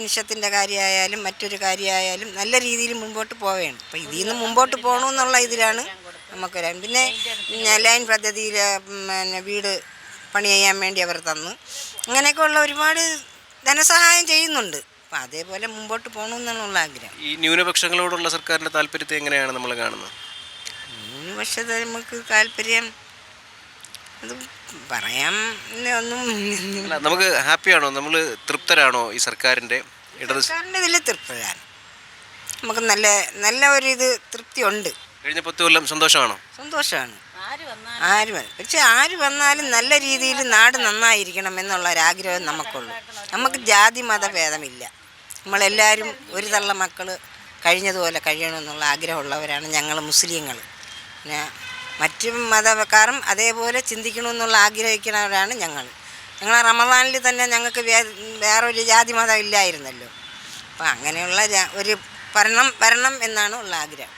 പെൻഷത്തിൻ്റെ കാര്യമായാലും മറ്റൊരു കാര്യമായാലും നല്ല രീതിയിൽ മുമ്പോട്ട് പോവുകയാണ്. അപ്പോൾ ഇതിൽ നിന്ന് മുമ്പോട്ട് പോകണമെന്നുള്ള ഇതിലാണ് നമുക്കൊരു പിന്നെ ലൈൻ പദ്ധതിയിൽ പിന്നെ വീട് പണി ചെയ്യാൻ വേണ്ടി അവർ തന്നു. അങ്ങനെയൊക്കെ ഉള്ള ഒരുപാട് ധനസഹായം ചെയ്യുന്നുണ്ട്. അപ്പം അതേപോലെ മുമ്പോട്ട് പോകണമെന്നുള്ള ആഗ്രഹം. ഈ ന്യൂനപക്ഷങ്ങളോടുള്ള സർക്കാരിൻ്റെ താല്പര്യത്തെ എങ്ങനെയാണ് നമ്മൾ കാണുന്നത്? ന്യൂനപക്ഷത്തെ നമുക്ക് താല്പര്യം അത് പറയാം ഒന്നും അല്ല, നമുക്ക് ഹാപ്പിയാണോ, നമ്മൾ തൃപ്തരാണോ ഈ സർക്കാരിൻ്റെ സർക്കാരിൻ്റെ ഇതിൽ തൃപ്തരാണ്. നമുക്ക് നല്ല നല്ല ഒരു തൃപ്തി ഉണ്ട്. കഴിഞ്ഞ 10 കൊല്ലം സന്തോഷമാണോ? സന്തോഷമാണ്. പക്ഷെ ആര് വന്നാലും നല്ല രീതിയിൽ നാട് നന്നായിരിക്കണം എന്നുള്ളൊരാഗ്രഹം നമുക്കുള്ളൂ. നമുക്ക് ജാതി മത ഭേദമില്ല. നമ്മളെല്ലാവരും ഒരു തള്ള മക്കൾ കഴിഞ്ഞതുപോലെ കഴിയണമെന്നുള്ള ആഗ്രഹമുള്ളവരാണ് ഞങ്ങൾ മുസ്ലിങ്ങൾ. പിന്നെ മറ്റു മതക്കാരും അതേപോലെ ചിന്തിക്കണമെന്നുള്ള ആഗ്രഹിക്കുന്നവരാണ് ഞങ്ങൾ. റമദാനിൽ തന്നെ ഞങ്ങൾക്ക് വേറൊരു ജാതി മതം ഇല്ലായിരുന്നല്ലോ. അപ്പം അങ്ങനെയുള്ള ഒരു വരണം എന്നാണ് ഉള്ള ആഗ്രഹം.